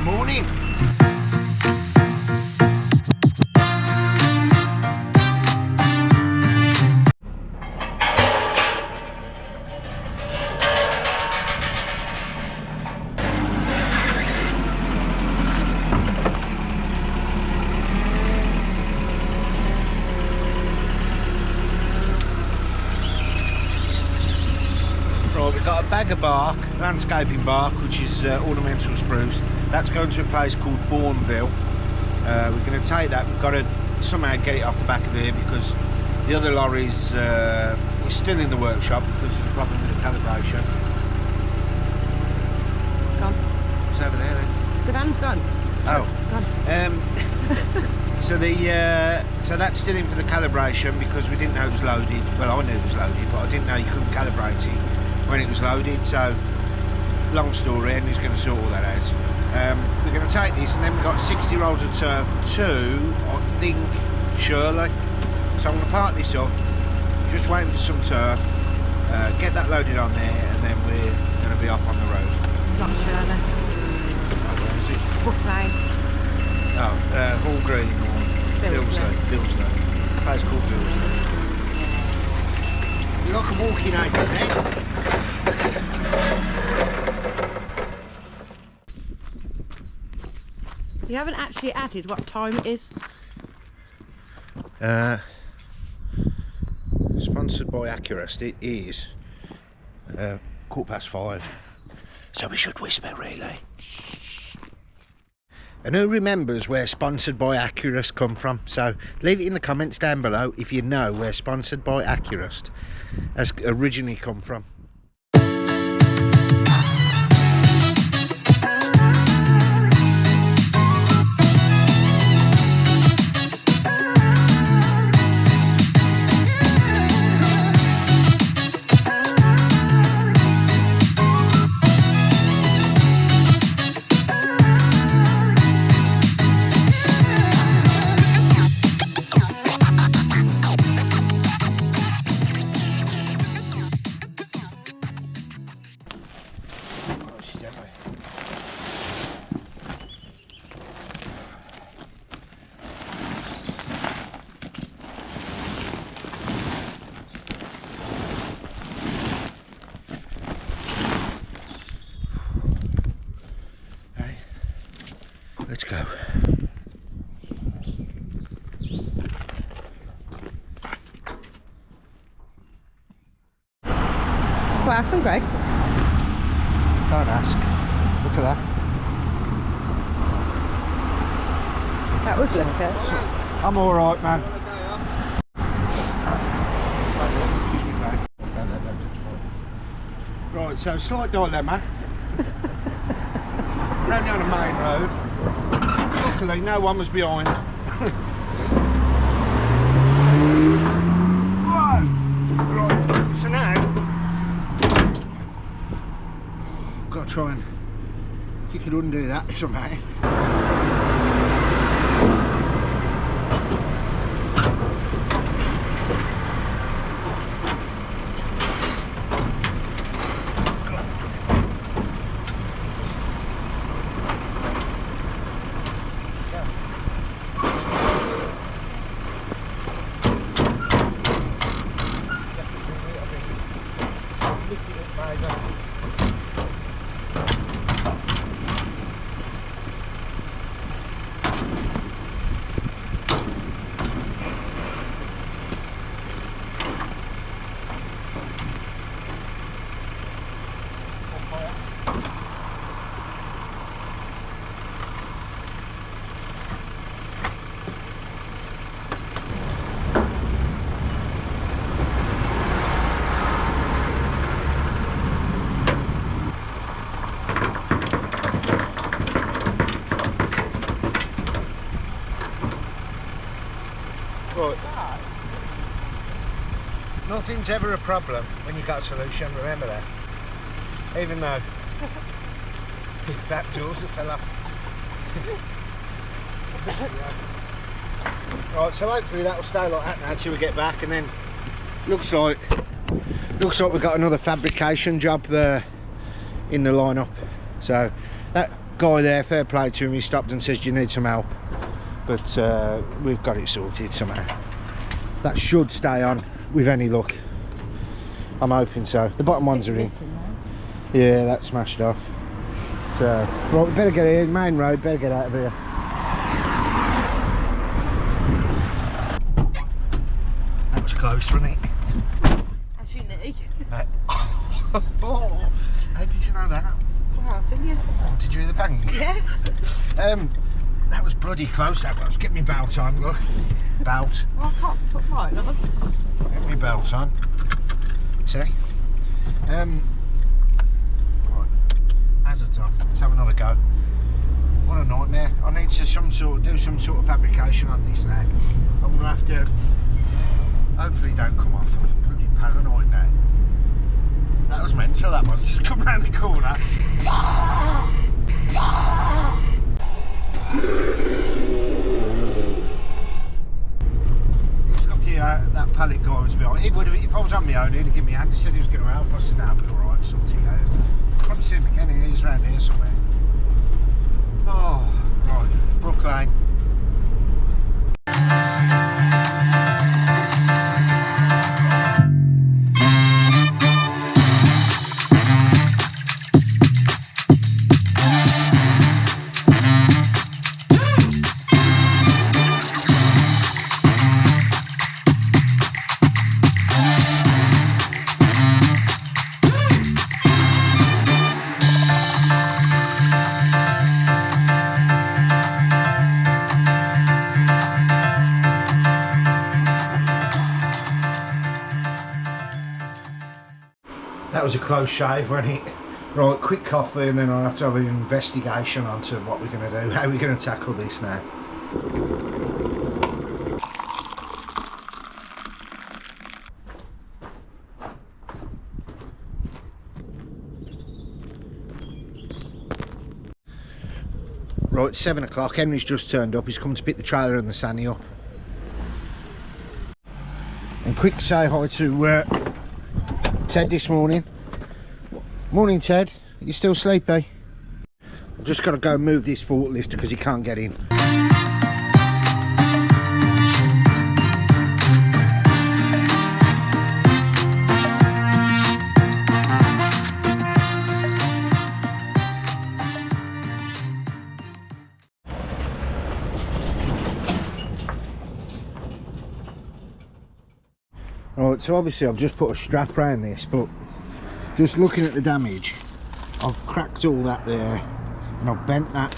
Good morning. Right, we've got a bag of bark, landscaping bark, which is ornamental spruce. That's going to a place called Bourneville. We're going to take that. We've got to somehow get it off the back of here because the other lorry's is still in the workshop because there's a problem with the calibration. Gone. It's over there then. The van's gone. Oh. It's gone. So that's still in for the calibration because we didn't know it was loaded. Well, I knew it was loaded, but I didn't know you couldn't calibrate it when it was loaded. So, long story, and he's going to sort all that out. We're going to take this, and then we've got 60 rolls of turf to, I think, Shirley. So I'm going to park this up, just waiting for some turf, get that loaded on there, and then we're going to be off on the road. It's not Shirley. Oh, where is it? Brook Lane. Oh, Hall Green or Billsley. A place called Billsley. You're like a walking 80s, eh? You haven't actually added what time it is. Sponsored by Accurist. It is 5:15. So we should whisper, really. And who remembers where Sponsored by Accurist come from? So leave it in the comments down below if you know where Sponsored by Accurist has originally come from. Let's go. What happened, Greg? Don't ask. Look at that. That was lucky. I'm alright, man. Right, so slight dilemma. Ran down a main road. Luckily, no one was behind. Right, so now I've got to try and, if you could undo that somehow. Right. Nothing's ever a problem when you've got a solution, remember that. Even though that doors that fell off. Right, so hopefully that'll stay like that now till we get back, and then looks like we've got another fabrication job in the lineup. So that guy there, fair play to him, he stopped and says, do you need some help? But we've got it sorted somehow. That should stay on with any luck. I'm hoping so. The bottom ones are in. Yeah, that's smashed off. So, right, we better get in, main road, better get out of here. That was close, wasn't it? As you knee. Oh, how did you know that? Well, I've seen you. Oh, did you hear the bang? Yeah. That was bloody close, that was. Get me belt on, look. Belt. Well, I can't put mine on. Get me belt on. See? Right. Hazards off. Let's have another go. What a nightmare. I need to do some sort of fabrication on this now. I'm gonna have to. Hopefully, don't come off. I'm bloody paranoid now. That was mental. That one. Just come round the corner. It's lucky that pallet guy was behind. He would have, if I was on my own, he'd have given me a hand. He said he was going to help. I said, "Nah, but all right, sort it out." Probably see him again. He's around here somewhere. Oh, right, Brook Lane. That was a close shave, wasn't it? Right, quick coffee and then I'll have to have an investigation onto what we're going to do, how we're going to tackle this now. Right, it's 7 o'clock, Henry's just turned up, he's come to pick the trailer and the Sanny up. And quick say hi to Ted this morning. Morning Ted, you still sleepy? I've just got to go move this forklift because he can't get in. Right, so obviously I've just put a strap around this, but just looking at the damage, I've cracked all that there and I've bent that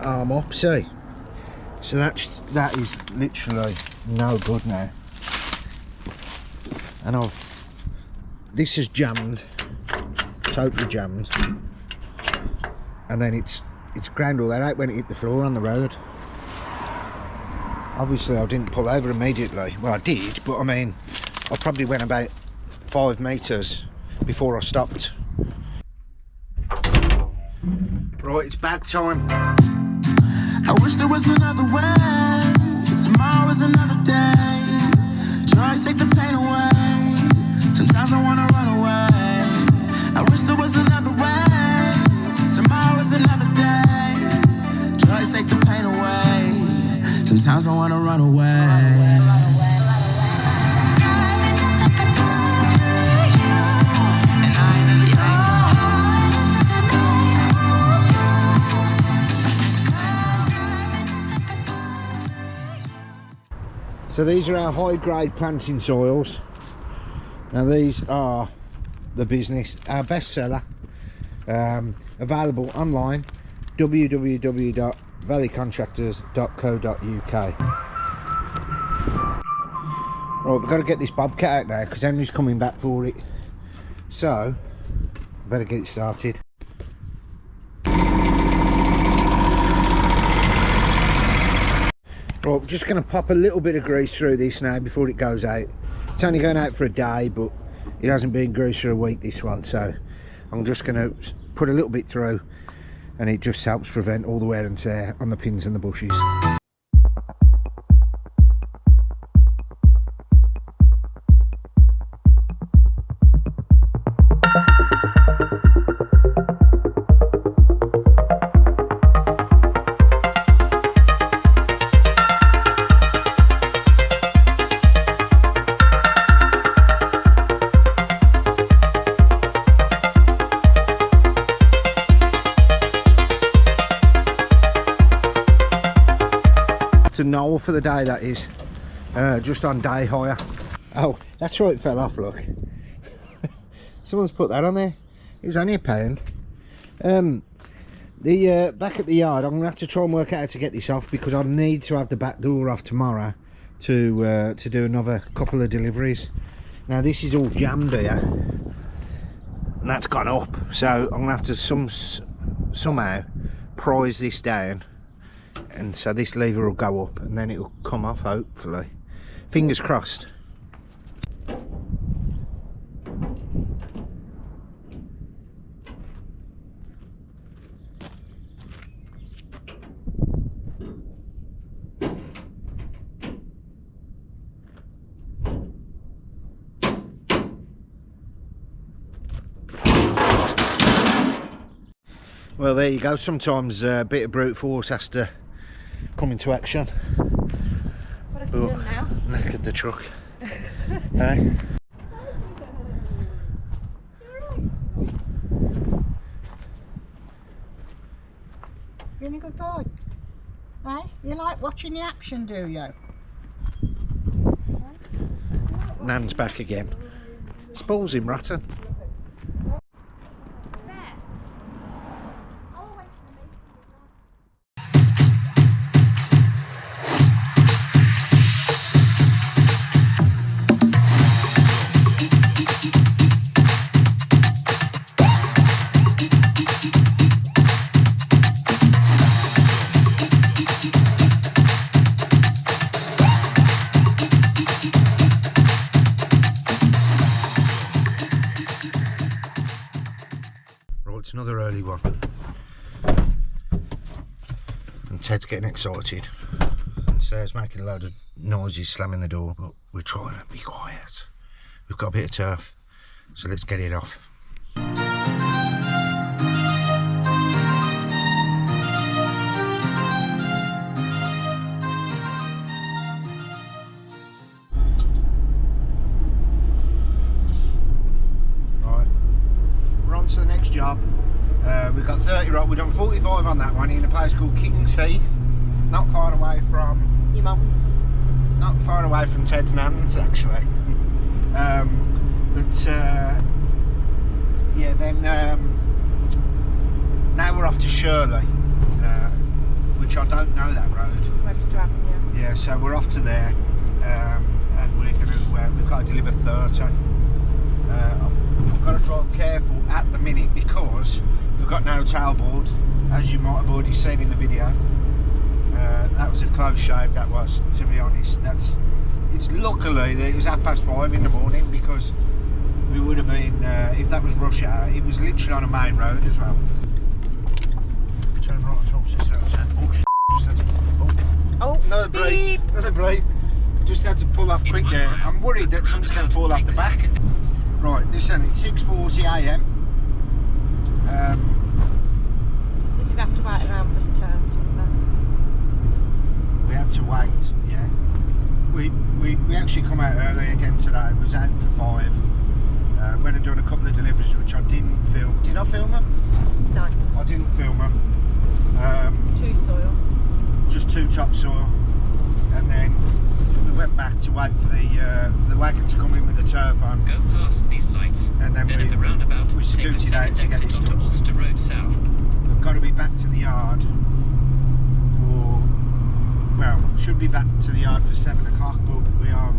arm up, see? So that is literally no good now. And this is jammed, totally jammed, and then it's ground all that out when it hit the floor on the road. Obviously I didn't pull over immediately. Well, I did, but I mean, I probably went about 5 metres before I stopped. Right, it's bag time. I wish there was another way. Tomorrow is another day. Drugs take the pain away. Sometimes I wanna run away. I wish there was another way. Tomorrow is another day. Drugs take the pain away. Sometimes I wanna run away. So these are our high grade planting soils. Now these are the business, our best seller, available online, www.valleyturfandtopsoil.co.uk. Right, we've got to get this bobcat out now because Henry's coming back for it. So, I better get it started. Right, we're just going to pop a little bit of grease through this now before it goes out. It's only going out for a day, but it hasn't been greased for a week, this one, so I'm just going to put a little bit through, and it just helps prevent all the wear and tear on the pins and the bushes. to Knowle for the day, that is. Just on day hire. Oh, that's why it fell off, look. Someone's put that on there. It was only £1. Back at the yard, I'm going to have to try and work out how to get this off, because I need to have the back door off tomorrow to do another couple of deliveries. Now this is all jammed here, and that's gone up, so I'm going to have to somehow prise this down, and so this lever will go up and then it will come off, hopefully. Fingers crossed. Well, there you go. Sometimes a bit of brute force has to come into action. What have you done now? Knackered the truck. Hey? Been a good boy. Hey, you like watching the action, do you? Nan's back again. Spoils him rotten. It's another early one, and Ted's getting excited, and Sarah's making a load of noises slamming the door, but we're trying to be quiet. We've got a bit of turf, so let's get it off. Right, we're on to the next job. We've got 30 right, we've done 45 on that one in a place called King's Heath, not far away from Your mum's. not far away from Ted's nan's actually. Yeah, then now we're off to Shirley, which I don't know that road. Webster Avenue. Yeah, so we're off to there, and we're going to we've got to deliver 30. I've got to drive careful at the minute because we've got no tailboard, as you might have already seen in the video. That was a close shave, that was, to be honest. It's luckily that it was 5:30 in the morning, because we would have been, if that was rush hour, it was literally on a main road as well. Turn right on top, sister. Another brake, another brake. Just had to pull off quick there. I'm worried that something's going to fall off the back. Right, listen, it's 6:40 AM. We did have to wait around for the turf, didn't We had to wait, yeah. We actually come out early again today. It was out for 5. Went and done a couple of deliveries which I didn't film. Did I film them? we? No. I didn't film them. 2 soil. Just 2 topsoil, and then we went back to wait for the wagon to come in with the turf on. Go past these lights, And then at the roundabout, we take the scooted out second to get exit this onto done. Ulster Road South. We've got to be back to the yard for, well, should be back to the yard for 7 o'clock, but we are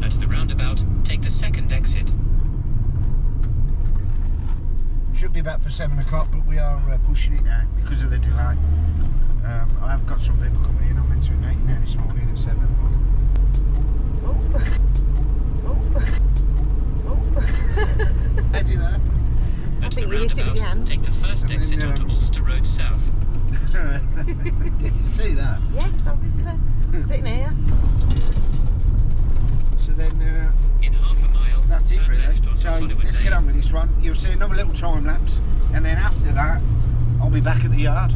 At the roundabout, take the second exit. should be back for 7 o'clock, but we are pushing it now because of the delay. I have got some people coming in. I'm meant to be meeting there this morning at 7. Oh. How did that At the think we hit it with your roundabout, hand. take the first And exit then, onto Ulster Road South. happen? Did you see that? Yes, obviously. Sitting here. So then In half a mile, that's it turn really. left onto So Solihull let's get on with this one. You'll see another little time lapse, and then after that I'll be back at the yard.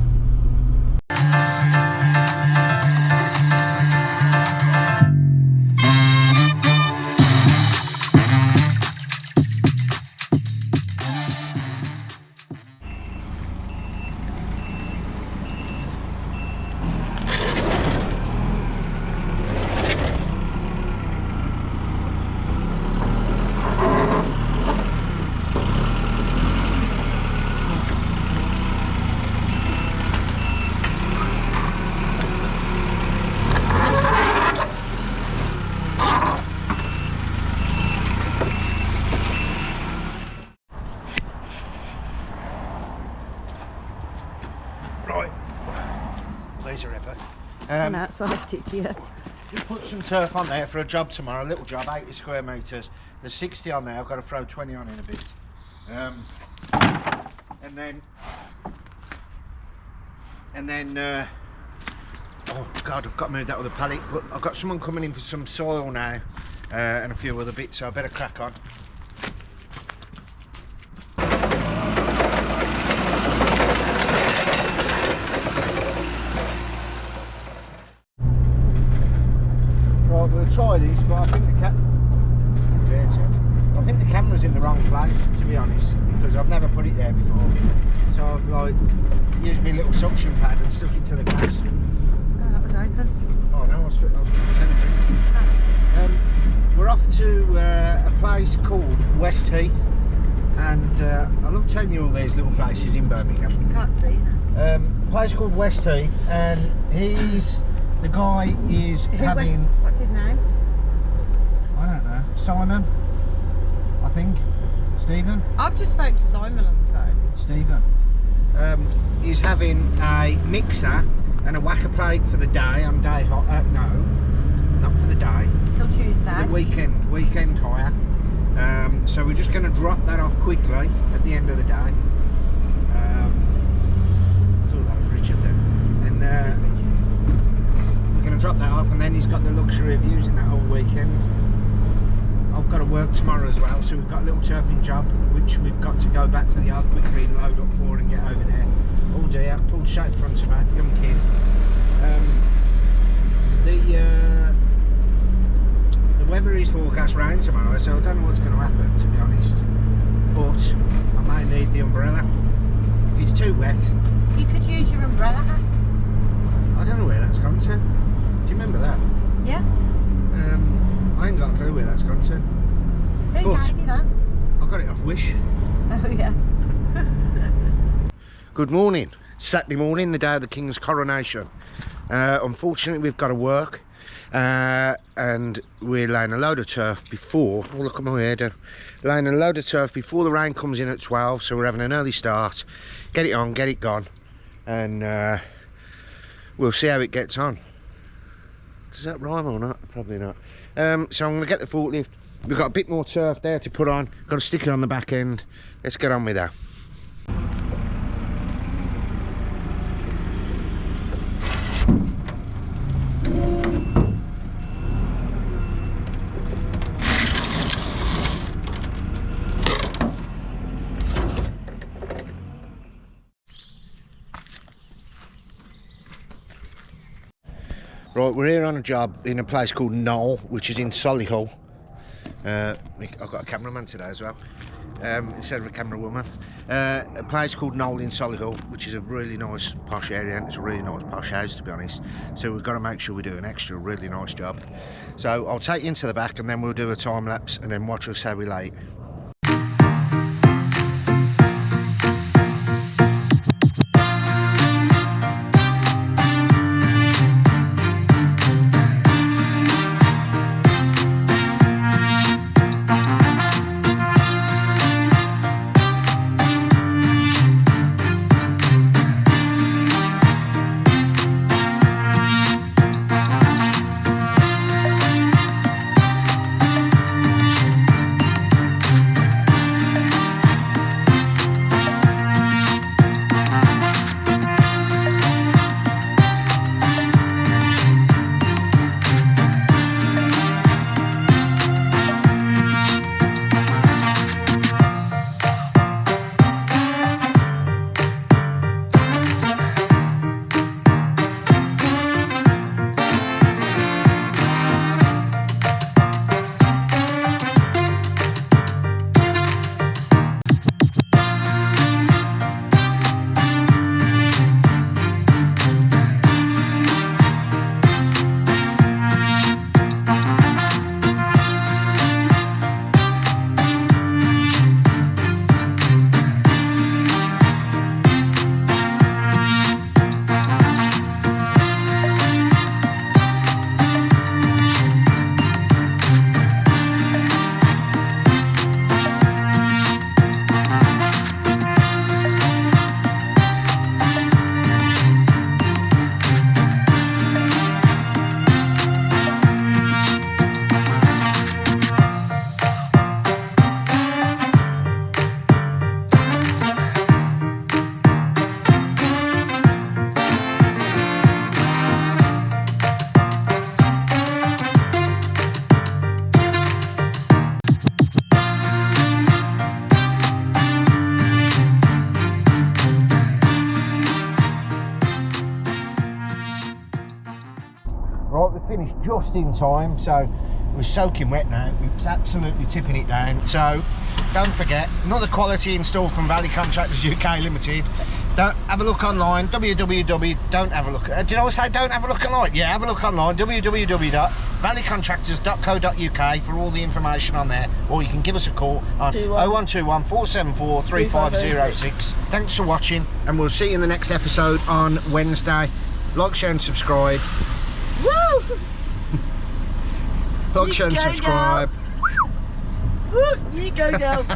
laser ever. No, that's why I left it to you. Just put some turf on there for a job tomorrow, a little job, 80 square metres. There's 60 on there, I've got to throw 20 on in a bit. And then, oh God, I've got to move that other pallet, but I've got someone coming in for some soil now, and a few other bits, so I better crack on. Right, we'll try this, but I think the camera's in the wrong place, to be honest, because I've never put it there before. So I've like used my little suction pad and stuck it to the glass. Oh, that was open. Oh no, I was we're off to a place called West Heath, and I love telling you all these little places in Birmingham. You can't see that. A place called West Heath, and the guy is having... What's his name? I don't know, Simon, I think. Stephen? I've just spoke to Simon on the phone. Stephen. He's having a mixer and a whacker plate for the day on day hire. No, not for the day. Till Tuesday. For the weekend hire. So we're just going to drop that off quickly at the end of the day. I thought that was Richard then. And we're going to drop that off, and then he's got the luxury of using that all weekend. I've got to work tomorrow as well, so we've got a little turfing job which we've got to go back to the yard quickly and load up for and get over there. Oh dear, pulled straight in front of me, young kid. The weather is forecast rain tomorrow, so I don't know what's going to happen, to be honest. But I may need the umbrella. If it's too wet. You could use your umbrella hat. I don't know where that's gone to. Do you remember that? Yeah. I ain't got a clue where that's gone to. Who gave you that? I got it off Wish. Oh yeah. Good morning. Saturday morning, the day of the King's coronation. Unfortunately, we've got to work, and we're laying a load of turf before. Oh, look at my hair. Laying a load of turf before the rain comes in at 12. So we're having an early start. Get it on, get it gone, and we'll see how it gets on. Does that rhyme or not? Probably not. So I'm going to get the forklift. We've got a bit more turf there to put on. Got to stick it on the back end. Let's get on with that. Right, we're here on a job in a place called Knowle, which is in Solihull. I've got a cameraman today as well, instead of a camera woman. A place called Knowle in Solihull, which is a really nice posh area, and it's a really nice posh house, to be honest. So we've got to make sure we do an extra really nice job. So I'll take you into the back, and then we'll do a time lapse, and then watch us how we lay it. finished just in time, so we're soaking wet now. It's absolutely tipping it down. So don't forget, another quality install from Valley Contractors UK Limited. Don't have a look online. Don't have a look. Did I say don't have a look online? Yeah, have a look online. www.valleycontractors.co.uk for all the information on there, or you can give us a call on 0121 474 3506. Thanks for watching, and we'll see you in the next episode on Wednesday. Like, share, and subscribe. Woo! Like, share, and subscribe. Woo! You go now.